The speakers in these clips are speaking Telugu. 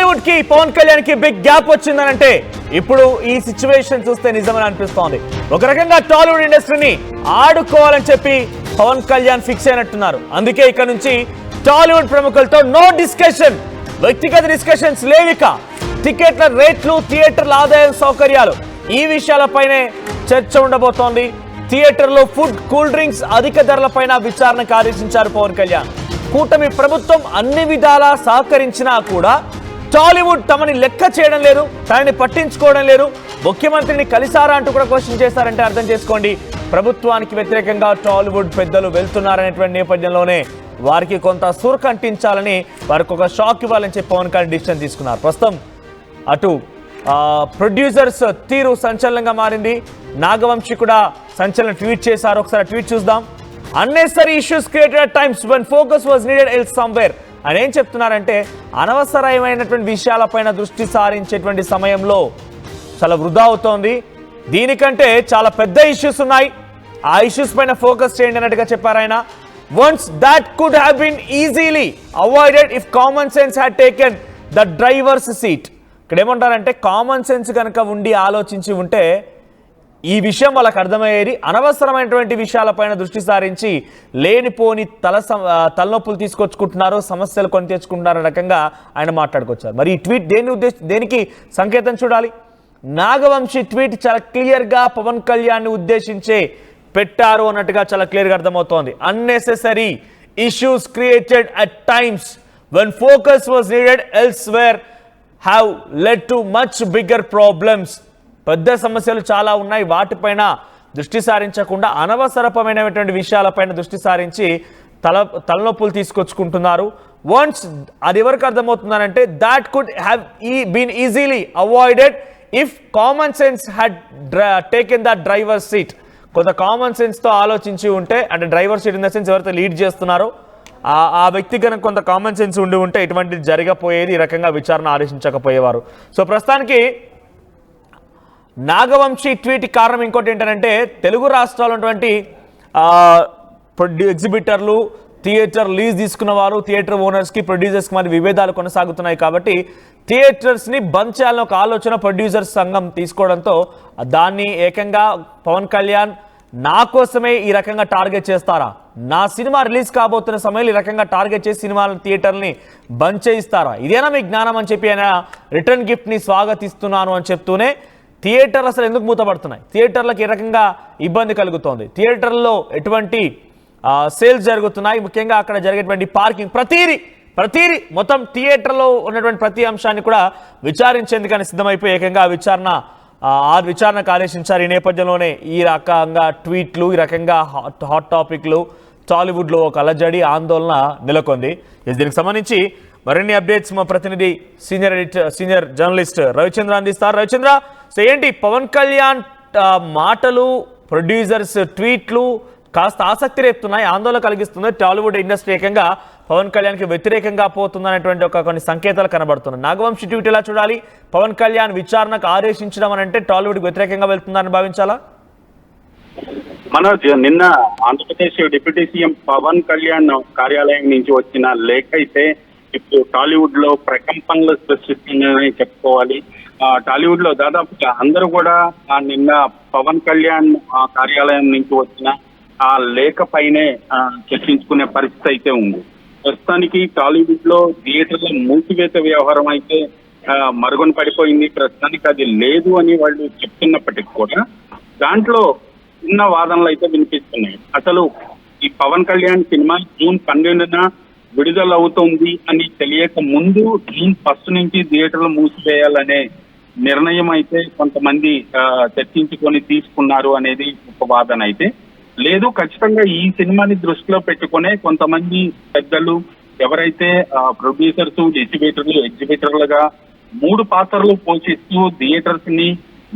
టాలీవుడ్ కి పవన్ కళ్యాణ్ కి బిగ్ గ్యాప్ వచ్చిందనంటే ఇప్పుడు ఈ సిచ్యువేషన్ చూస్తే నిజమని అనిపిస్తోంది. ఒక రకంగా టాలీవుడ్ ఇండస్ట్రీని ఆడుకోవాలని చెప్పి పవన్ కళ్యాణ్ ఫిక్స్ అయినట్టున్నారు. అందుకే ఇక్కడ నుంచి టాలీవుడ్ ప్రముఖులతో నో డిస్కషన్, వ్యక్తిగత డిస్కషన్స్ లేవిక. టికెట్ల రేట్లు, థియేటర్ల ఆదాయం, సౌకర్యాలు ఈ విషయాలపైనే చర్చ ఉండబోతోంది. థియేటర్లో ఫుడ్, కూల్ డ్రింక్స్ అధిక ధరలపైన విచారణకు ఆదేశించారు పవన్ కళ్యాణ్. కూటమి ప్రభుత్వం అన్ని విధాలా సహకరించినా కూడా టాలీవుడ్ తమని లెక్క చేయడం లేదు, తనని పట్టించుకోవడం లేదు. ముఖ్యమంత్రిని కలిసారా అంటూ కూడా క్వశ్చన్ చేశారంటే అర్థం చేసుకోండి, ప్రభుత్వానికి వ్యతిరేకంగా టాలీవుడ్ పెద్దలు వెళ్తున్నారనేటువంటి నేపథ్యంలోనే వారికి కొంత సురకంటించాలని, వారికి ఒక షాక్ ఇవ్వాలని చెప్పి పవన్ కళ్యాణ్ డిసిషన్ తీసుకున్నారు. ప్రస్తుతం అటు ప్రొడ్యూసర్స్ తీరు సంచలనంగా మారింది. నాగవంశి కూడా సంచలన ట్వీట్ చేశారు. ఒకసారి ట్వీట్ చూద్దాం. unnecessary issues created at times when focus was needed else somewhere అని ఏం చెప్తున్నారంటే, అనవసరమైనటువంటి విషయాలపైన దృష్టి సారించేటువంటి సమయంలో చాలా వృధా అవుతోంది, దీనికంటే చాలా పెద్ద ఇష్యూస్ ఉన్నాయి, ఆ ఇష్యూస్ పైన ఫోకస్ చేయండి అన్నట్టుగా చెప్పారు ఆయన. once that could have been easily avoided if common sense had taken the driver's seat. ఇక్కడ ఏమంటారంటే, కామన్ సెన్స్ కనుక ఉండి ఆలోచించి ఉంటే ఈ విషయం వాళ్ళకి అర్థమయ్యేది. అనవసరమైనటువంటి విషయాలపైన దృష్టి సారించి లేనిపోని తలనొప్పులు తీసుకొచ్చుకుంటున్నారు, సమస్యలు కొని తెచ్చుకుంటున్నారు రకంగా ఆయన మాట్లాడుకొచ్చారు. మరి ఈ ట్వీట్ దేనికి సంకేతం చూడాలి? నాగవంశి ట్వీట్ చాలా క్లియర్గా పవన్ కళ్యాణ్ని ఉద్దేశించే పెట్టారు అన్నట్టుగా చాలా క్లియర్గా అర్థమవుతోంది. Unnecessary issues created at times when focus was needed elsewhere have led to much bigger problems. పెద్ద సమస్యలు చాలా ఉన్నాయి, వాటిపైన దృష్టి సారించకుండా అనవసరమైనటువంటి విషయాలపైన దృష్టి సారించి తలనొప్పులు తీసుకొచ్చుకుంటున్నారు. వన్స్ అది ఎవరికి అర్థమవుతుందనంటే, that could have been easily avoided if common sense had taken the driver seat. కొంత కామన్ సెన్స్తో ఆలోచించి ఉంటే, అంటే driver seat in the sense ఎవరైతే లీడ్ చేస్తున్నారో ఆ వ్యక్తి కనుక కొంత కామన్ సెన్స్ ఉండి ఉంటే ఇటువంటిది జరగపోయేది, ఈ రకంగా విచారణ ఆదేశించకపోయేవారు. సో ప్రస్తుతానికి నాగవంశీ ట్వీట్ కారణం ఇంకోటి ఏంటంటే, తెలుగు రాష్ట్రాల్లో ఉన్నటువంటి ఎగ్జిబిటర్లు, థియేటర్ లీజ్ తీసుకున్న వారు, థియేటర్ ఓనర్స్కి, ప్రొడ్యూసర్స్కి మరి విభేదాలు కొనసాగుతున్నాయి. కాబట్టి థియేటర్స్ని బంద్ చేయాలని ఒక ఆలోచన ప్రొడ్యూసర్స్ సంఘం తీసుకోవడంతో దాన్ని ఏకంగా పవన్ కళ్యాణ్ నా కోసమే ఈ రకంగా టార్గెట్ చేస్తారా, నా సినిమా రిలీజ్ కాబోతున్న సమయంలో ఈ రకంగా టార్గెట్ చేసి సినిమాల థియేటర్ని బంద్ చేయిస్తారా, ఇదేనా మీ జ్ఞానం అని చెప్పి ఆయన రిటర్న్ గిఫ్ట్ని స్వాగతిస్తున్నాను అని చెప్తూనే థియేటర్లు అసలు ఎందుకు మూతపడుతున్నాయి, థియేటర్లకు ఏ రకంగా ఇబ్బంది కలుగుతోంది, థియేటర్లో ఎటువంటి సేల్స్ జరుగుతున్నాయి, ముఖ్యంగా అక్కడ జరిగేటువంటి పార్కింగ్, ప్రతిదీ మొత్తం థియేటర్లో ఉన్నటువంటి ప్రతి అంశాన్ని కూడా విచారించేందుకని సిద్ధమైపోయి ఏకంగా ఆ విచారణకు ఆదేశించారు. ఈ నేపథ్యంలోనే ఈ రకంగా ట్వీట్లు, ఈ రకంగా హాట్ టాపిక్లు, టాలీవుడ్లో ఒక అలజడి, ఆందోళన నెలకొంది. దీనికి సంబంధించి మరిన్ని అప్డేట్స్ మా ప్రతినిధి సీనియర్ జర్నలిస్ట్ రవిచంద్ర అందిస్తారు. రవిచంద్ర, సో ఏంటి పవన్ కళ్యాణ్ మాటలు, ప్రొడ్యూసర్స్ ట్వీట్లు కాస్త ఆసక్తి రేపుతున్నాయి, ఆందోళన కలిగిస్తుంది. టాలీవుడ్ ఇండస్ట్రీ ఏకంగా పవన్ కళ్యాణ్కి వ్యతిరేకంగా పోతుందనేటువంటి కొన్ని సంకేతాలు కనబడుతున్నాయి. నాగవంశి ట్వీట్ ఎలా చూడాలి? పవన్ కళ్యాణ్ విచారణకు ఆదేశించడం అని అంటే టాలీవుడ్కి వ్యతిరేకంగా వెళ్తుందని భావించాలా? మనోజ్, నిన్న ఆంధ్రప్రదేశ్ డిప్యూటీ సీఎం పవన్ కళ్యాణ్ కార్యాలయం నుంచి వచ్చిన లేఖ అయితే ఇప్పుడు టాలీవుడ్ లో ప్రకంపనలు సృష్టిస్తుందని చెప్పుకోవాలి. టాలీవుడ్ లో దాదాపుగా అందరూ కూడా నిన్న పవన్ కళ్యాణ్ కార్యాలయం నుంచి వచ్చిన ఆ లేఖ పైనే చర్చించుకునే పరిస్థితి అయితే ఉంది. ప్రస్తుతానికి టాలీవుడ్ లో థియేటర్ల మూసివేత వ్యవహారం అయితే మరుగున పడిపోయింది. ప్రస్తుతానికి అది లేదు అని వాళ్ళు చెప్తున్నప్పటికీ కూడా దాంట్లో చిన్న వాదనలు అయితే వినిపిస్తున్నాయి. అసలు ఈ పవన్ కళ్యాణ్ సినిమా జూన్ 12న విడుదల అవుతుంది అని తెలియక ముందు జూన్ 1 నుంచి థియేటర్లు మూసివేయాలనే నిర్ణయం అయితే కొంతమంది చర్చించుకొని తీసుకున్నారు అనేది ఒక వాదన అయితే లేదు. ఖచ్చితంగా ఈ సినిమాని దృష్టిలో పెట్టుకునే కొంతమంది పెద్దలు ఎవరైతే ప్రొడ్యూసర్స్, ఎగ్జిబిటర్లుగా 3 పాత్రలు పోషిస్తూ థియేటర్స్ ని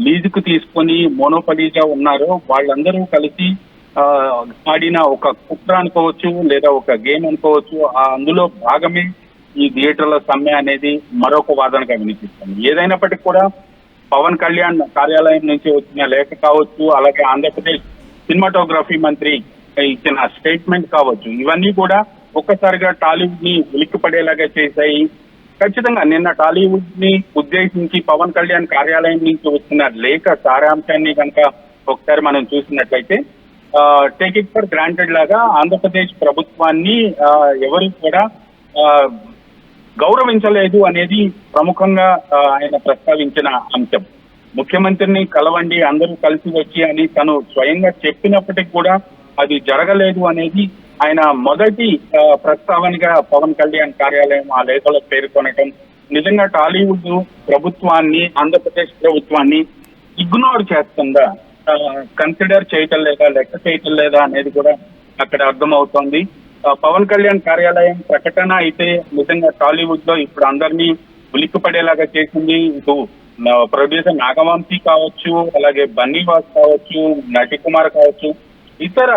లీజుకు తీసుకొని మోనోపలీగా ఉన్నారో వాళ్ళందరూ కలిసి ఆడిన ఒక కుట్ర అనుకోవచ్చు, లేదా ఒక గేమ్ అనుకోవచ్చు. అందులో భాగమే ఈ థియేటర్ల సమ్మె అనేది మరొక వాదనగా వినిపిస్తుంది. ఏదైనప్పటికీ కూడా పవన్ కళ్యాణ్ కార్యాలయం నుంచి వచ్చిన లేఖ కావచ్చు, అలాగే ఆంధ్రప్రదేశ్ సినిమాటోగ్రఫీ మంత్రి ఇచ్చిన స్టేట్మెంట్ కావచ్చు, ఇవన్నీ కూడా ఒక్కసారిగా టాలీవుడ్ ని ఉలిక్కిపడేలాగా చేశాయి. ఖచ్చితంగా నిన్న టాలీవుడ్ ని ఉద్దేశించి పవన్ కళ్యాణ్ కార్యాలయం నుంచి వచ్చిన లేఖ సారాంశాన్ని కనుక ఒకసారి మనం చూసినట్లయితే టేక్ ఇట్ ఫర్ గ్రాంటెడ్ లాగా ఆంధ్రప్రదేశ్ ప్రభుత్వాన్ని ఎవరు కూడా గౌరవించలేదు అనేది ప్రముఖంగా ఆయన ప్రస్తావించిన అంశం. ముఖ్యమంత్రిని కలవండి, అందరూ కలిసి వచ్చి అని తను స్వయంగా చెప్పినప్పటికీ కూడా అది జరగలేదు అనేది ఆయన మొదటి ప్రస్తావనగా పవన్ కళ్యాణ్ కార్యాలయం ఆ లేఖలో పేర్కొనటం నిజంగా టాలీవుడ్ ప్రభుత్వాన్ని, ఆంధ్రప్రదేశ్ ప్రభుత్వాన్ని ఇగ్నోర్ చేస్తుందా, కన్సిడర్ చేయటం లేదా, లెక్క చేయటం లేదా అనేది కూడా అక్కడ అర్థమవుతోంది. పవన్ కళ్యాణ్ కార్యాలయం ప్రకటన అయితే నిజంగా టాలీవుడ్ లో ఇప్పుడు అందరినీ ఉలిక్కిపడేలాగా చేసింది. ఇటు ప్రొడ్యూసర్ నాగవంశీ కావచ్చు, అలాగే బన్నీవాస్ కావచ్చు, నటికుమార్ కావచ్చు, ఇతర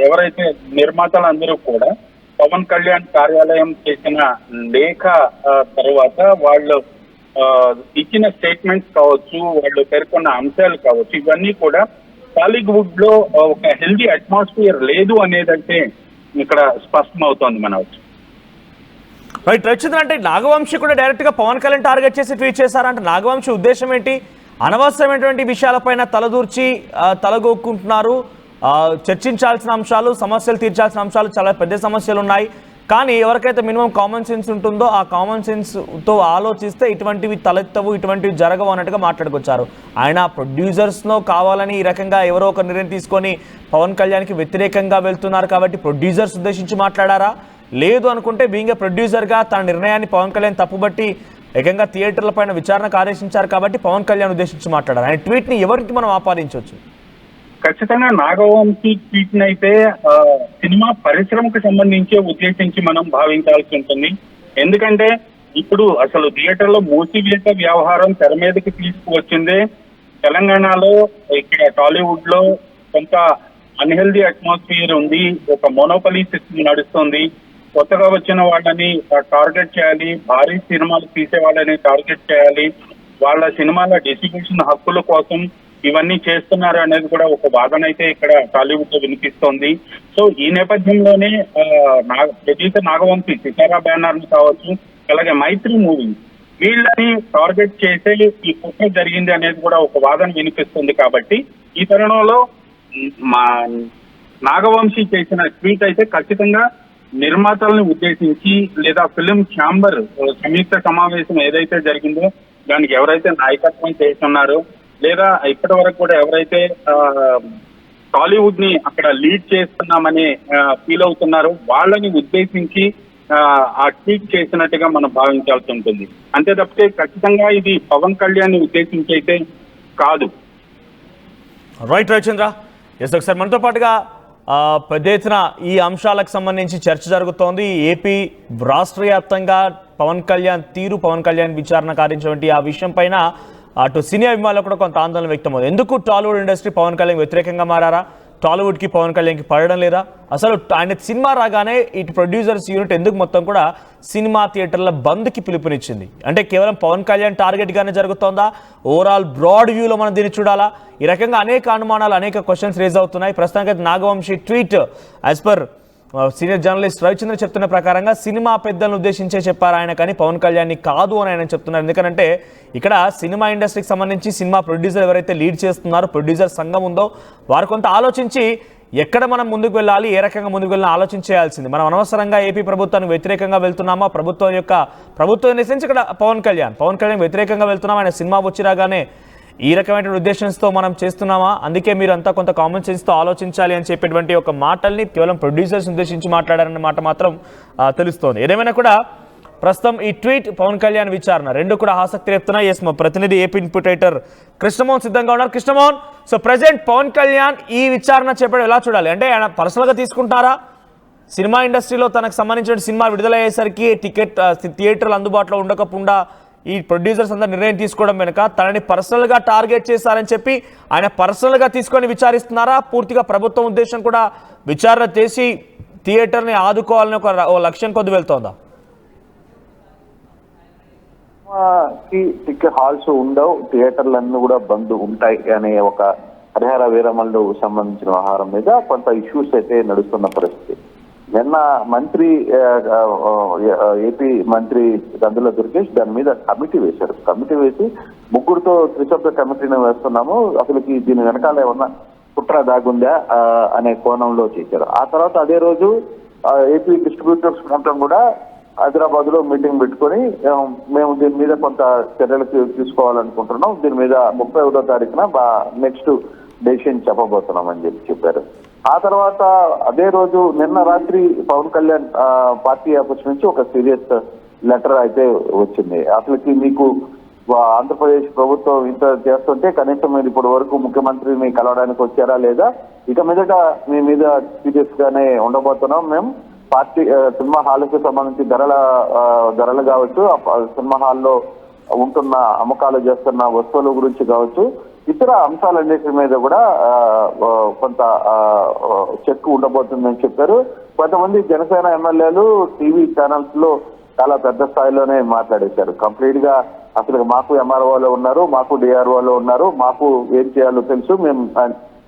ఎవరైతే నిర్మాతలందరూ కూడా పవన్ కళ్యాణ్ కార్యాలయం చేసిన లేఖ తర్వాత వాళ్ళు ఇచ్చిన స్టేట్మెంట్స్ కావచ్చు, వాళ్ళు పేర్కొన్న అంశాలు కావచ్చు, ఇవన్నీ కూడా టాలీవుడ్ లో ఒక హెల్దీ అట్మాస్ఫియర్ లేదు అనేదంటే ఇక్కడ స్పష్టమవుతోంది మనకు. రైట్ రచిత, అంటే నాగవంశీ కూడా డైరెక్ట్ గా పవన్ కళ్యాణ్ టార్గెట్ చేసి ట్వీట్ చేశారంటే నాగవంశీ ఉద్దేశం ఏంటి? అనవసరమైనటువంటి విషయాలపైన తలదూర్చి తలగొక్కుంటున్నారు. చర్చించాల్సిన అంశాలు, సమస్యలు తీర్చాల్సిన అంశాలు, చాలా పెద్ద సమస్యలు ఉన్నాయి. కానీ ఎవరికైతే మినిమం కామన్ సెన్స్ ఉంటుందో ఆ కామన్ సెన్స్తో ఆలోచిస్తే ఇటువంటివి తలెత్తవు, ఇటువంటివి జరగవు అన్నట్టుగా మాట్లాడుకొచ్చారు. ఆయన ప్రొడ్యూసర్స్లో కావాలని ఈ రకంగా ఎవరో ఒక నిర్ణయం తీసుకొని పవన్ కళ్యాణ్కి వ్యతిరేకంగా వెళ్తున్నారు కాబట్టి ప్రొడ్యూసర్స్ ఉద్దేశించి మాట్లాడారా? లేదు అనుకుంటే బీయింగ్ ఏ ప్రొడ్యూసర్గా తన నిర్ణయాన్ని పవన్ కళ్యాణ్ తప్పుబట్టి ఏకంగా థియేటర్ల పైన విచారణకు ఆదేశించారు కాబట్టి పవన్ కళ్యాణ్ ఉద్దేశించి మాట్లాడారు. ఆయన ట్వీట్ని ఎవరికి మనం ఆపాదించవచ్చు? ఖచ్చితంగా నాగవంశీ ట్వీట్ అయితే సినిమా పరిశ్రమకు సంబంధించి ఉద్దేశించి మనం భావించాల్సి ఉంటుంది. ఎందుకంటే ఇప్పుడు అసలు థియేటర్లో మూసివేత వ్యవహారం తెర మీదకి తీసుకువచ్చిందే తెలంగాణలో. ఇక్కడ టాలీవుడ్ లో కొంత అన్హెల్దీ అట్మాస్ఫియర్ ఉంది, ఒక మోనోపలీ సిస్టమ్ నడుస్తుంది. కొత్తగా వచ్చిన వాళ్ళని టార్గెట్ చేయాలి, భారీ సినిమాలు తీసే వాళ్ళని టార్గెట్ చేయాలి, వాళ్ళ సినిమాల డిస్ట్రిబ్యూషన్ హక్కుల కోసం ఇవన్నీ చేస్తున్నారు అనేది కూడా ఒక వాదన అయితే ఇక్కడ టాలీవుడ్ లో వినిపిస్తోంది. సో ఈ నేపథ్యంలోనే ప్రొడ్యూసర్ నాగవంశీ సితారా బ్యానర్ కావచ్చు, అలాగే మైత్రి మూవీ వీళ్ళని టార్గెట్ చేసే ఈ కుట్ర జరిగింది అనేది కూడా ఒక వాదన వినిపిస్తుంది. కాబట్టి ఈ తరుణంలో మా నాగవంశీ చేసిన ట్వీట్ అయితే ఖచ్చితంగా నిర్మాతలను ఉద్దేశించి లేదా ఫిలిం ఛాంబర్ సంయుక్త సమావేశం ఏదైతే జరిగిందో దానికి ఎవరైతే నాయకత్వం చేస్తున్నారో లేదా ఇప్పటి వరకు కూడా ఎవరైతే టాలీవుడ్ ని అక్కడ లీడ్ చేస్తున్నామని ఫీల్ అవుతున్నారో వాళ్ళని ఉద్దేశించి ఆ ట్వీట్ చేసినట్టుగా మనం భావించాల్సి ఉంటుంది. అంతే తప్పితే ఖచ్చితంగా ఇది పవన్ కళ్యాణ్ ని ఉద్దేశించి అయితే కాదు. రైట్ రవిచంద్ర, ఎస్ ఒకసారి మనతో పాటుగా పెద్ద ఎత్తున ఈ అంశాలకు సంబంధించి చర్చ జరుగుతోంది. ఏపీ రాష్ట్ర వ్యాప్తంగా పవన్ కళ్యాణ్ తీరు, పవన్ కళ్యాణ్ విచారణ కారించినటువంటి ఆ విషయం పైన అటు సినీ అభిమానులు కూడా కొంత ఆందోళన వ్యక్తమవుతుంది. ఎందుకు టాలీవుడ్ ఇండస్ట్రీ పవన్ కళ్యాణ్ వ్యతిరేకంగా మారారా? టాలీవుడ్కి పవన్ కళ్యాణ్కి పడడం లేదా? అసలు ఆయన సినిమా రాగానే ఇటు ప్రొడ్యూసర్స్ యూనిట్ ఎందుకు మొత్తం కూడా సినిమా థియేటర్ల బంద్కి పిలుపునిచ్చింది? అంటే కేవలం పవన్ కళ్యాణ్ టార్గెట్గానే జరుగుతోందా? ఓవరాల్ బ్రాడ్ వ్యూలో మనం దీన్ని చూడాలా? ఈ రకంగా అనేక అనుమానాలు, అనేక క్వశ్చన్స్ రేజ్ అవుతున్నాయి. ప్రస్తుతానికి Nagavamsi tweet as per senior journalist Ravichandra చెప్తున్న ప్రకారంగా సినిమా పెద్దలను ఉద్దేశించే చెప్పారు ఆయన, కానీ పవన్ కళ్యాణ్ని కాదు అని ఆయన చెప్తున్నారు. ఎందుకంటే ఇక్కడ సినిమా ఇండస్ట్రీకి సంబంధించి సినిమా ప్రొడ్యూసర్ ఎవరైతే లీడ్ చేస్తున్నారో, ప్రొడ్యూసర్ సంఘం ఉందో, వారు కొంత ఆలోచించి ఎక్కడ మనం ముందుకు వెళ్ళాలి, ఏ రకంగా ముందుకు వెళ్ళాలి ఆలోచించేయాల్సింది. మనం అనవసరంగా ఏపీ ప్రభుత్వానికి వ్యతిరేకంగా వెళ్తున్నామా? ప్రభుత్వం ఇన్ ద సెన్స్ ఇక్కడ పవన్ కళ్యాణ్ వ్యతిరేకంగా వెళ్తున్నామా? ఆయన సినిమా వచ్చి రాగానే ఈ రకమైన ఉద్దేశంతో మనం చేస్తున్నామా? అందుకే మీరు అంతా కొంత కామన్ సెన్స్తో ఆలోచించాలి అని చెప్పేటువంటి ఒక మాటల్ని కేవలం ప్రొడ్యూసర్స్ ఉద్దేశించి మాట్లాడారన్న మాట మాత్రం తెలుస్తోంది. ఏదేమైనా కూడా ప్రస్తుతం ఈ ట్వీట్, పవన్ కళ్యాణ్ విచారణ రెండు కూడా ఆసక్తి రేపుతున్నాయి. ఎస్, మా ప్రతినిధి ఏపీ ఇన్పుట్ రైటర్ కృష్ణమోహన్ సిద్ధంగా ఉన్నారు. కృష్ణమోహన్, సో ప్రజెంట్ పవన్ కళ్యాణ్ ఈ విచారణ చేపడం ఎలా చూడాలి? అంటే ఆయన పర్సనల్గా తీసుకుంటారా? సినిమా ఇండస్ట్రీలో తనకు సంబంధించిన సినిమా విడుదలయ్యేసరికి థియేటర్లు అందుబాటులో ఉండకుండా ఈ ప్రొడ్యూసర్స్ అందరూ నిర్ణయం తీసుకోవడం వెనుక తనని పర్సనల్గా టార్గెట్ చేశారని చెప్పి ఆయన పర్సనల్గా తీసుకొని విచారిస్తున్నారా? పూర్తిగా ప్రభుత్వం ఉద్దేశం కూడా విచారణ చేసి థియేటర్ని ఆదుకోవాలని ఒక లక్ష్యం కొద్ది వెళ్తోందా? టికెట్ హాల్స్ ఉండవు, థియేటర్లన్నీ కూడా బంద్ ఉంటాయి అనే ఒక హరిహర వీరమల్లు సంబంధించిన వ్యవహారం మీద కొంత ఇష్యూస్ అయితే నడుస్తున్న పరిస్థితి. నిన్న మంత్రి ఏపీ మంత్రి గందుల దుర్గేష్ దాని మీద కమిటీ వేశారు. కమిటీ వేసి ముగ్గురుతో త్రిసభ్య కమిటీని వేస్తున్నాము, అసలుకి దీని వెనకాల ఏమన్నా కుట్ర దాగుందా అనే కోణంలో చేశారు. ఆ తర్వాత అదే రోజు ఏపీ డిస్ట్రిబ్యూటర్స్ మొత్తం కూడా హైదరాబాద్ లో మీటింగ్ పెట్టుకొని మేము దీని మీద కొంత చర్యలు తీసుకోవాలనుకుంటున్నాం, దీని మీద 31వ తారీఖున నెక్స్ట్ డెసిషన్ చెప్పబోతున్నాం అని చెప్పారు. ఆ తర్వాత అదే రోజు నిన్న రాత్రి పవన్ కళ్యాణ్ పార్టీ ఆఫీస్ నుంచి ఒక సీరియస్ లెటర్ అయితే వచ్చింది. అసలుకి మీకు ఆంధ్రప్రదేశ్ ప్రభుత్వం ఇంత చేస్తుంటే కనీసం మీరు ఇప్పటి వరకు ముఖ్యమంత్రిని కలవడానికి వచ్చారా లేదా, ఇక మీదట మీ మీద సీరియస్ గానే ఉండబోతున్నాం మేము. పార్టీ సినిమా హాల్కి సంబంధించి ధరలు కావచ్చు, సినిమా హాల్లో ఉంటున్న అమ్మకాలు చేస్తున్న వస్తువుల గురించి కావచ్చు, ఇతర అంశాలన్నిటి మీద కూడా కొంత చెక్ ఉండబోతుందని చెప్పారు. కొంతమంది జనసేన ఎమ్మెల్యేలు టీవీ ఛానల్స్ లో చాలా పెద్ద స్థాయిలోనే మాట్లాడేశారు. కంప్లీట్ గా అసలు మాకు ఎంఆర్ఓలో ఉన్నారు, మాకు డిఆర్ఓలో ఉన్నారు, మాకు ఏం చేయాలో తెలుసు మేము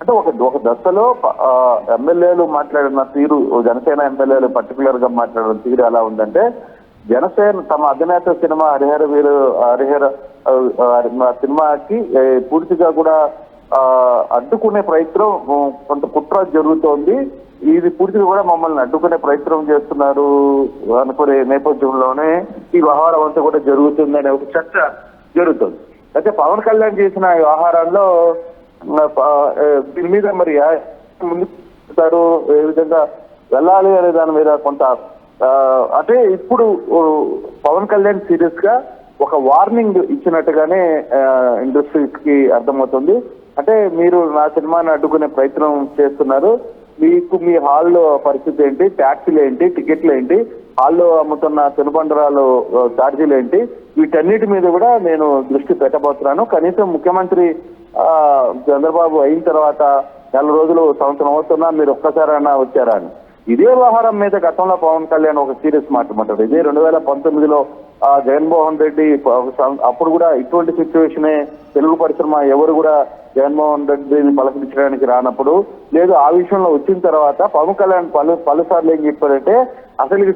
అంటే ఒక దశలో ఎమ్మెల్యేలు మాట్లాడిన తీరు, జనసేన ఎమ్మెల్యేలు పర్టికులర్ గా మాట్లాడిన తీరు ఎలా ఉందంటే, జనసేన తమ అధినేత సినిమా హరిహర సినిమాకి పూర్తిగా కూడా అడ్డుకునే ప్రయత్నం కొంత కుట్ర జరుగుతోంది, ఇది పూర్తిగా కూడా మమ్మల్ని అడ్డుకునే ప్రయత్నం చేస్తున్నారు అనుకునే నేపథ్యంలోనే ఈ వ్యవహారం అంతా కూడా జరుగుతుందనే ఒక చర్చ జరుగుతుంది. అయితే పవన్ కళ్యాణ్ చేసిన వ్యవహారాల్లో దీని మీద మరి ముందుకు ఏ విధంగా వెళ్ళాలి అనే దాని మీద కొంత అంటే ఇప్పుడు పవన్ కళ్యాణ్ సీరియస్ గా ఒక వార్నింగ్ ఇచ్చినట్టుగానే ఇండస్ట్రీకి అర్థమవుతుంది. అంటే మీరు నా సినిమాని అడ్డుకునే ప్రయత్నం చేస్తున్నారు, మీకు మీ హాల్లో పరిస్థితి ఏంటి, ట్యాక్సీలు ఏంటి, టికెట్లు ఏంటి, హాల్లో అమ్ముతున్న తినుబండరాలు ఛార్జీలు ఏంటి, వీటన్నిటి మీద కూడా నేను దృష్టి పెట్టబోతున్నాను. కనీసం ముఖ్యమంత్రి చంద్రబాబు అయిన తర్వాత 4 రోజులు సంవత్సరం అవుతున్నా మీరు ఒక్కసారైనా వచ్చారా అని. ఇదే వ్యవహారం మీద గతంలో పవన్ కళ్యాణ్ ఒక సీరియస్ మాట్లాడారు. ఇదే 2019లో జగన్మోహన్ రెడ్డి అప్పుడు కూడా ఇటువంటి సిచ్యువేషనే, తెలుగు పరిశ్రమ ఎవరు కూడా జగన్మోహన్ రెడ్డిని పలకరించడానికి రానప్పుడు లేదు, ఆ విషయంలో వచ్చిన తర్వాత పవన్ కళ్యాణ్ పలుసార్లు ఏం చెప్పారంటే, అసలు ఈ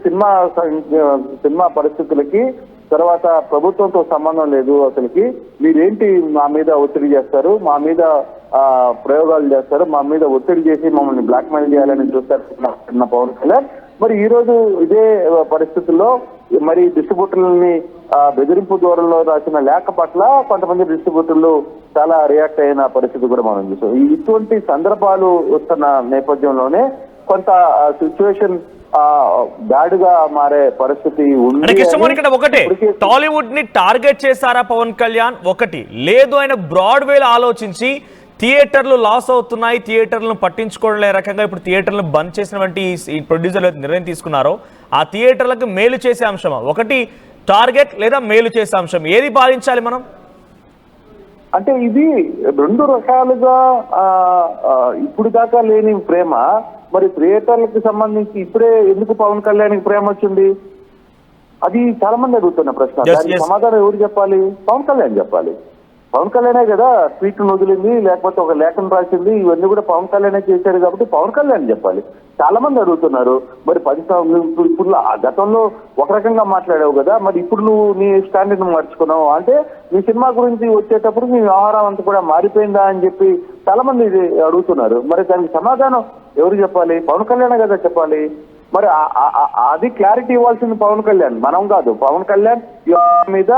సినిమా పరిస్థితులకి తర్వాత ప్రభుత్వంతో సంబంధం లేదు, అసలుకి మీరేంటి మా మీద ఒత్తిడి చేస్తారు, మా మీద ప్రయోగాలు చేస్తారు, మా మీద ఒత్తిడి చేసి మమ్మల్ని బ్లాక్మెయిల్ చేయాలని చూస్తారు పవన్ కళ్యాణ్. మరి ఈ రోజు ఇదే పరిస్థితుల్లో మరి డిస్ట్రిబ్యూటర్లని బెదిరింపు దూరంలో రాసిన లేఖ పట్ల కొంతమంది డిస్ట్రిబ్యూటర్లు చాలా రియాక్ట్ అయిన పరిస్థితి కూడా మనం చూసాం. ఇటువంటి సందర్భాలు వస్తున్న నేపథ్యంలోనే కొంత సిచ్యువేషన్ బ్యాడ్ గా మారే పరిస్థితి ఉంది. కృష్ణమోహన్, ఇక్కడ ఒకటే టాలీవుడ్ ని టార్గెట్ చేశారా పవన్ కళ్యాణ్? ఒకటి లేదు, ఆయన బ్రాడ్వేలో ఆలోచించి థియేటర్లు లాస్ అవుతున్నాయి, థియేటర్లను పట్టించుకోవడం రకంగా ఇప్పుడు థియేటర్లను బంద్ చేసినటువంటి ఈ ప్రొడ్యూసర్లు నిర్ణయం తీసుకున్నారో ఆ థియేటర్లకు మేలు చేసే అంశమా? ఒకటి టార్గెట్ లేదా మేలు చేసే అంశం, ఏది భావించాలి మనం? అంటే ఇది 2 రకాలుగా ఇప్పుడు దాకా లేని ప్రేమ మరి థియేటర్లకు సంబంధించి ఇప్పుడే ఎందుకు పవన్ కళ్యాణ్కి ప్రేమ వచ్చింది? అది చాలా మంది అడుగుతున్న ప్రశ్న. దానికి సమాధానం ఎవరు చెప్పాలి? పవన్ కళ్యాణ్ చెప్పాలి. పవన్ కళ్యాణే కదా ట్వీట్ వదిలింది, లేకపోతే ఒక లేఖను రాసింది, ఇవన్నీ కూడా పవన్ కళ్యాణే చేశారు కాబట్టి పవన్ కళ్యాణ్ చెప్పాలి. చాలా మంది అడుగుతున్నారు, మరి 10 ఇప్పుడు గతంలో ఒక రకంగా మాట్లాడావు కదా, మరి ఇప్పుడు నువ్వు నీ స్టాండర్డ్ మార్చుకున్నావు అంటే నీ సినిమా గురించి వచ్చేటప్పుడు నీ వ్యవహారం అంతా కూడా మారిపోయిందా అని చెప్పి చాలా మంది అడుగుతున్నారు. మరి దానికి సమాధానం ఎవరు చెప్పాలి? పవన్ కళ్యాణే కదా చెప్పాలి. మరి అది క్లారిటీ ఇవ్వాల్సింది పవన్ కళ్యాణ్, మనం కాదు. పవన్ కళ్యాణ్ మీద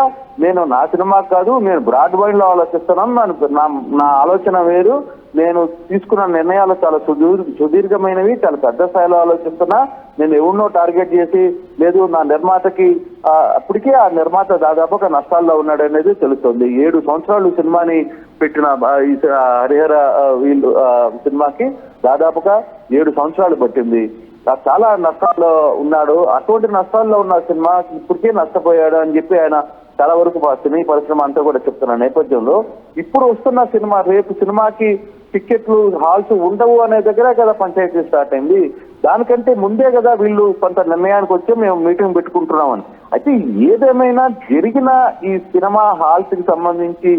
నేను నా సినిమా కాదు, నేను బ్రాడ్ వైడ్ లో ఆలోచిస్తున్నాను, నా ఆలోచన వేరు, నేను తీసుకున్న నిర్ణయాలు చాలా సుదీర్ఘమైనవి, చాలా పెద్ద స్థాయిలో ఆలోచిస్తున్నా, నేను ఎవరినో టార్గెట్ చేసి లేదు, నా నిర్మాతకి అప్పటికే ఆ నిర్మాత దాదాపుగా నష్టాల్లో ఉన్నాడు అనేది తెలుస్తుంది. 7 సంవత్సరాలు సినిమాని పెట్టిన ఈ హరిహర వీళ్ళు సినిమాకి దాదాపుగా 7 సంవత్సరాలు పట్టింది, చాలా నష్టాల్లో ఉన్నాడు. అటువంటి నష్టాల్లో ఉన్న సినిమా ఇప్పటికే నష్టపోయాడు అని చెప్పి ఆయన చాలా వరకు సినీ పరిశ్రమ అంతా కూడా చెప్తున్న నేపథ్యంలో ఇప్పుడు వస్తున్న సినిమా, రేపు సినిమాకి టికెట్లు హాల్స్ ఉండవు అనే దగ్గర కదా పంచాయతీ స్టార్ట్ అయింది. దానికంటే ముందే కదా వీళ్ళు కొంత నిర్ణయానికి వచ్చి మేము మీటింగ్ పెట్టుకుంటున్నామని. అయితే ఏదేమైనా జరిగిన ఈ సినిమా హాల్స్ కి సంబంధించి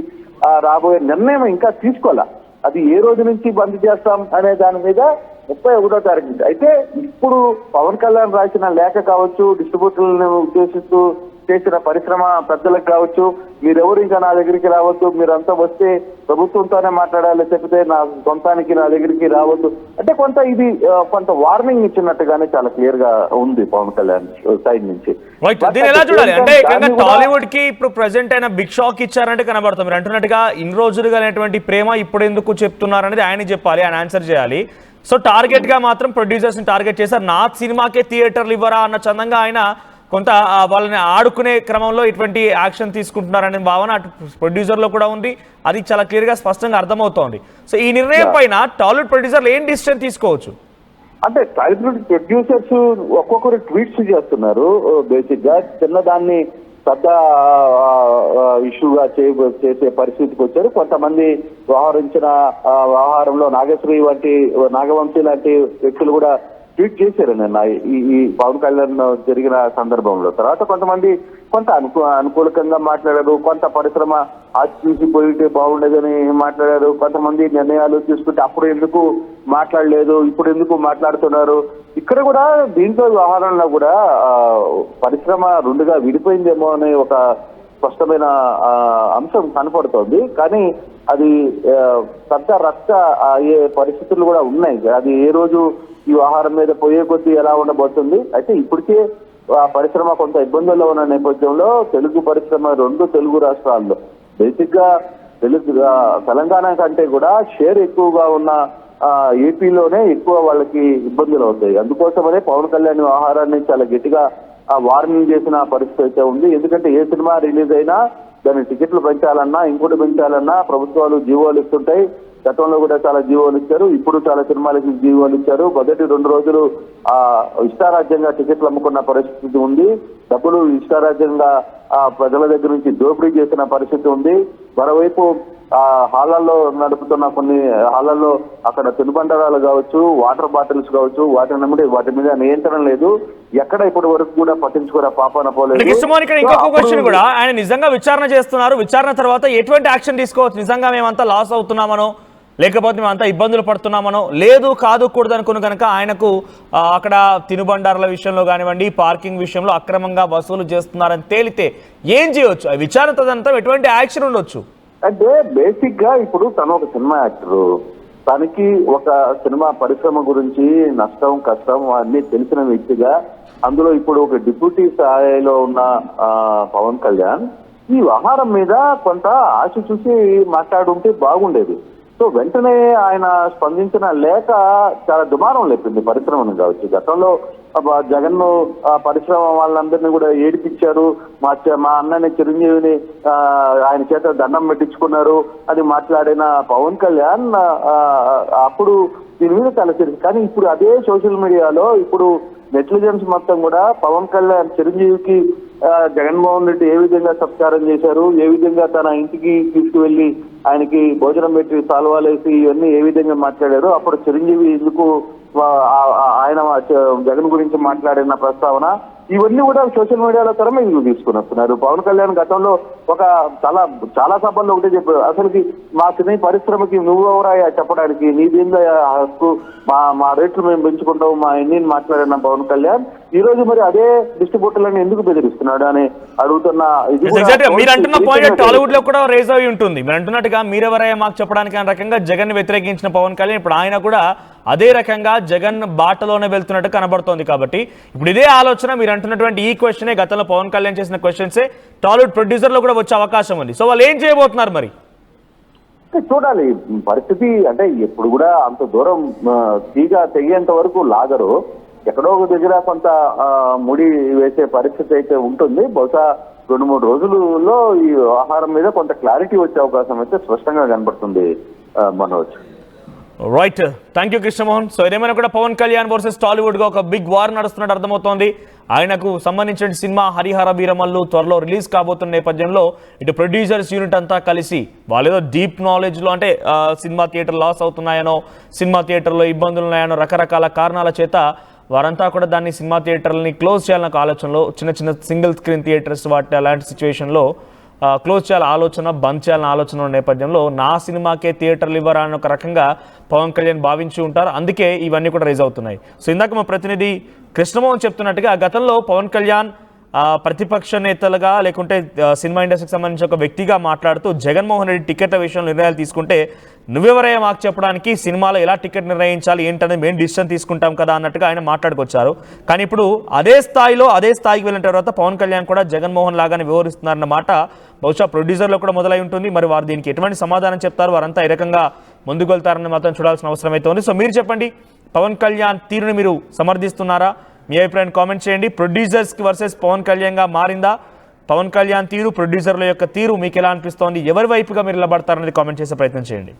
రాబోయే నిర్ణయం ఇంకా తీసుకోవాలా. అది ఏ రోజు నుంచి బంద్ చేస్తాం అనే దాని మీద 31వ తారీఖు నుంచి. అయితే ఇప్పుడు పవన్ కళ్యాణ్ రాసిన లేఖ కావచ్చు, డిస్ట్రిబ్యూటర్లను ఉద్దేశిస్తూ చేసిన పరిశ్రమ పెద్దలకు కావచ్చు, మీరెవరు ఇంకా నా దగ్గరికి రావద్దు, మీరంతా వస్తే ప్రభుత్వంతోనే మాట్లాడాలి, చెప్తే నా సొంతానికి నా దగ్గరికి రావద్దు అంటే కొంత వార్నింగ్ ఇచ్చినట్టుగానే చాలా క్లియర్ గా ఉంది పవన్ కళ్యాణ్ సైడ్ నుంచి. దీన్ని ఎలా చూడాలి అంటే టాలీవుడ్ కి ఇప్పుడు ప్రెసెంట్ అయిన బిగ్ షాక్ ఇచ్చారంటే కనబడుతుంది. మీరు అంటున్నట్టుగా ఇన్ని రోజులుగా అనేటువంటి ప్రేమ ఇప్పుడు ఎందుకు చెప్తున్నారు అనేది ఆయన చెప్పాలి, ఆయన ఆన్సర్ చేయాలి. సో టార్గెట్ గా మాత్రం ప్రొడ్యూసర్స్ ని టార్గెట్ చేశారు. నా సినిమాకే థియేటర్లు ఇవ్వరా అన్న చందంగా ఆయన కొంత వాళ్ళని ఆడుకునే క్రమంలో ఇటువంటి యాక్షన్ తీసుకుంటున్నారనే భావన అటు ప్రొడ్యూసర్లో కూడా ఉంది. అది చాలా క్లియర్గా స్పష్టంగా అర్థమవుతోంది. సో ఈ నిర్ణయం పైన టాలీవుడ్ ప్రొడ్యూసర్లు ఏం డిసిషన్ తీసుకోవచ్చు? అంటే టాలీవుడ్ ప్రొడ్యూసర్స్ ఒక్కొక్కరు ట్వీట్స్ చేస్తున్నారు. బేసిక్ గా చిన్నదాన్ని పెద్ద ఇష్యూగా చేసే పరిస్థితికి వచ్చారు. కొంతమంది వ్యవహారంలో నాగవంశీ లాంటి వ్యక్తులు కూడా ట్వీట్ చేశారు నిన్న ఈ పవన్ కళ్యాణ్ జరిగిన సందర్భంలో. తర్వాత కొంతమంది అనుకూలంగా మాట్లాడారు, కొంత పరిశ్రమ ఆచి పోయితే బాగుండేదని మాట్లాడారు, కొంతమంది నిర్ణయాలు తీసుకుంటే అప్పుడు ఎందుకు మాట్లాడలేదు, ఇప్పుడు ఎందుకు మాట్లాడుతున్నారు. ఇక్కడ కూడా దీంట్లో వ్యవహారంలో కూడా పరిశ్రమ రెండుగా విడిపోయిందేమో అనే ఒక స్పష్టమైన అంశం కనపడుతోంది. కానీ అది పెద్ద రచ్చ అయ్యే పరిస్థితులు కూడా ఉన్నాయి. అది ఏ రోజు ఈ వ్యవహారం మీద పోయే కొద్దీ ఎలా ఉండబోతుంది. అయితే ఇప్పటికే ఆ పరిశ్రమ కొంత ఇబ్బందుల్లో ఉన్న నేపథ్యంలో తెలుగు పరిశ్రమ రెండు తెలుగు రాష్ట్రాల్లో బేసిక్ గా తెలంగాణ కంటే కూడా షేర్ ఎక్కువగా ఉన్న ఏపీలోనే ఎక్కువ వాళ్ళకి ఇబ్బందులు అవుతాయి. అందుకోసమనే పవన్ కళ్యాణ్ వ్యవహారాన్ని చాలా గట్టిగా వార్నింగ్ చేసిన పరిస్థితి అయితే ఉంది. ఎందుకంటే ఏ సినిమా రిలీజ్ అయినా దాని టికెట్లు పెంచాలన్నా ఇంకోటి పెంచాలన్నా ప్రభుత్వాలు జీవోలు ఇస్తుంటాయి. గతంలో కూడా చాలా జీవోలు ఇచ్చారు, ఇప్పుడు చాలా సినిమాలకి జీవోలు ఇచ్చారు. మొదటి 2 రోజులు ఇష్టారాజ్యంగా టికెట్లు అమ్ముకున్న పరిస్థితి ఉంది. డబ్బులు ఇష్టారాజ్యంగా ప్రజల దగ్గర నుంచి దోపిడీ చేసిన పరిస్థితి ఉంది. మరోవైపు హాలల్లో నడుపుతున్న కొన్ని హాలల్లో అక్కడ తినుబండరాలు కావచ్చు, వాటర్ బాటిల్స్ కావచ్చు, వాటి మీద నియంత్రణ లేదు. ఎక్కడ ఇప్పటి వరకు కూడా పట్టించుకోరా పాపాన పోలేదు. ఇంకొక క్వశ్చన్ కూడా, ఆయన నిజంగా విచారణ చేస్తున్నారు, విచారణ తర్వాత ఎటువంటి యాక్షన్ తీసుకోవచ్చు? నిజంగా మేమంతా లాస్ అవుతున్నామనో లేకపోతే మేమంతా ఇబ్బందులు పడుతున్నామనో, లేదు కాదు కూడదు అనుకుని కనుక ఆయనకు అక్కడ తినుబండారుల విషయంలో కానివ్వండి, పార్కింగ్ విషయంలో అక్రమంగా వసూలు చేస్తున్నారని తేలితే ఏం చేయవచ్చు? విచారణ తదంతా ఎటువంటి యాక్షన్ ఉండొచ్చు? అంటే బేసిక్ గా ఇప్పుడు తను ఒక సినిమా యాక్టర్, తనకి ఒక సినిమా పరిశ్రమ గురించి నష్టం కష్టం అన్ని తెలిసిన వ్యక్తిగా, అందులో ఇప్పుడు ఒక డిప్యూటీ స్థాయిలో ఉన్న పవన్ కళ్యాణ్ ఈ వ్యవహారం మీద కొంత ఆశ చూసి మాట్లాడుంటే బాగుండేది. సో వెంటనే ఆయన స్పందించిన లేఖ చాలా దుమారం లేపింది పరిశ్రమను కావచ్చు. గతంలో జగన్ పరిశ్రమ వాళ్ళందరినీ కూడా ఏడిపించారు, మా అన్నని చిరంజీవిని ఆయన చేత దండం పెట్టించుకున్నారు అని మాట్లాడిన పవన్ కళ్యాణ్ అప్పుడు దీని మీద చాలా సీరియస్. కానీ ఇప్పుడు అదే సోషల్ మీడియాలో ఇప్పుడు నెటిజన్స్ మొత్తం కూడా పవన్ కళ్యాణ్ చిరంజీవికి జగన్మోహన్ రెడ్డి ఏ విధంగా సత్కారం చేశారు, ఏ విధంగా తన ఇంటికి తీసుకువెళ్లి ఆయనకి భోజనం పెట్టి సాల్వాలేసి ఇవన్నీ ఏ విధంగా మాట్లాడారు, అప్పుడు చిరంజీవి ఎందుకు ఆయన జగన్ గురించి మాట్లాడిన ప్రస్తావన, ఇవన్నీ కూడా సోషల్ మీడియాలో తరమే తీసుకుని వస్తున్నారు. పవన్ కళ్యాణ్ గతంలో ఒక చాలా సభల్లో ఒకటే చెప్పారు, అసలుకి మా సినీ పరిశ్రమకి నువ్వెవరా చెప్పడానికి, నీదేందా హక్కు, మా రేట్లు మేము పెంచుకుంటాం, మా ఎన్ని మాట్లాడిన పవన్ కళ్యాణ్ ఈ రోజు మరి అదే డిస్ట్రిబ్యూటర్లను ఎందుకు బెదిరిస్తున్నాడు అని అడుగుతున్న మీరు అంటున్న పాయింట్ టాలీవుడ్ లో కూడా రేజ్ అయి ఉంటుంది. మీరు అంటున్నట్టుగా మీరెవరయ్యా మాకు చెప్పడానికి అనే రకంగా జగన్ వ్యతిరేకించిన పవన్ కళ్యాణ్ ఇప్పుడు ఆయన కూడా అదే రకంగా జగన్ బాటలోనే వెళ్తున్నట్టు కనబడుతోంది. కాబట్టి ఇప్పుడు ఇదే ఆలోచన మీరు అంటున్నటువంటి ఈ క్వశ్చనే గతంలో పవన్ కళ్యాణ్ చేసిన క్వశ్చన్సే టాలీవుడ్ ప్రొడ్యూసర్లో కూడా వచ్చే అవకాశం ఉంది. సో వాళ్ళు ఏం చేయబోతున్నారు మరి చూడాలి పరిస్థితి. అంటే ఎప్పుడు కూడా అంత దూరం తీగ తెగేంత వరకు లాగరు, ఎక్కడో ఒక దగ్గర కొంత ముడి వేసే పరిస్థితి అయితే ఉంటుంది. బహుశా 2-3 రోజులలో ఈ ఆహారం మీద కొంత క్లారిటీ వచ్చే అవకాశం అయితే స్పష్టంగా కనబడుతుంది Manoj. Right, thank you Krishnamohan. So ఏదేమైనా కూడా పవన్ కళ్యాణ్ వర్సెస్ టాలీవుడ్ గా ఒక బిగ్ వార్ నడుస్తున్నట్టు అర్థమవుతోంది. ఆయనకు సంబంధించిన సినిమా హరిహర వీరమల్లు త్వరలో రిలీజ్ కాబోతున్న నేపథ్యంలో ఇటు ప్రొడ్యూసర్స్ యూనిట్ అంతా కలిసి వాళ్ళేదో డీప్ నాలెడ్జ్లో అంటే సినిమా థియేటర్ లాస్ అవుతున్నాయనో, సినిమా థియేటర్లో ఇబ్బందులు ఉన్నాయనో రకరకాల కారణాల చేత వారంతా కూడా దాన్ని సినిమా థియేటర్లని క్లోజ్ చేయాలన్న ఆలోచనలో చిన్న చిన్న సింగిల్ స్క్రీన్ థియేటర్స్ వాటి అలాంటి సిచ్యువేషన్లో క్లోజ్ చేయాలి ఆలోచన, బంద్ చేయాలని ఆలోచన ఉన్న నేపథ్యంలో నా సినిమాకే థియేటర్లు ఇవ్వరా అని ఒక రకంగా పవన్ కళ్యాణ్ భావించి ఉంటారు. అందుకే ఇవన్నీ కూడా రైజ్ అవుతున్నాయి. సో ఇందాక మా ప్రతినిధి కృష్ణమోహన్ చెప్తున్నట్టుగా గతంలో పవన్ కళ్యాణ్ ప్రతిపక్ష నేతలుగా లేకుంటే సినిమా ఇండస్ట్రీకి సంబంధించిన ఒక వ్యక్తిగా మాట్లాడుతూ జగన్మోహన్ రెడ్డి టికెట్ల విషయంలో నిర్ణయాలు తీసుకుంటే నువ్వెవరయ్యా మాకు చెప్పడానికి, సినిమాలో ఎలా టికెట్ నిర్ణయించాలి ఏంటనేది మేము డిసిషన్ తీసుకుంటాం కదా అన్నట్టుగా ఆయన మాట్లాడుకొచ్చారు. కానీ ఇప్పుడు అదే స్థాయికి వెళ్ళిన తర్వాత పవన్ కళ్యాణ్ కూడా జగన్మోహన్ లాగానే వ్యవహరిస్తున్నారన్న మాట బహుశా ప్రొడ్యూసర్లో కూడా మొదలై ఉంటుంది. మరి వారు దీనికి ఎటువంటి సమాధానం చెప్తారు, వారంతా ఏ రకంగా ముందుకు వెళ్తారని మాత్రం చూడాల్సిన అవసరం అయితే ఉంది. సో మీరు చెప్పండి, పవన్ కళ్యాణ్ తీరుని మీరు సమర్థిస్తున్నారా? మీ అభిప్రాయం కామెంట్ చేయండి. ప్రొడ్యూసర్స్కి వర్సెస్ పవన్ కళ్యాణ్గా మారిందా పవన్ కళ్యాణ్ తీరు, ప్రొడ్యూసర్ల యొక్క తీరు మీకు ఎలా అనిపిస్తోంది? ఎవరి వైపుగా మీరు నిలబడతారనేది కామెంట్ చేసే ప్రయత్నం చేయండి.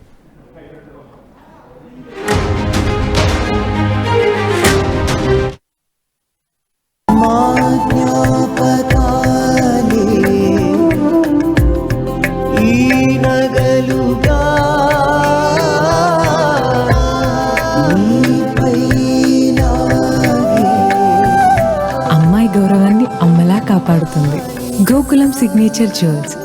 అమ్మాయి గౌరవాన్ని అమ్మలా కాపాడుతుంది. Gokulam signature jewels.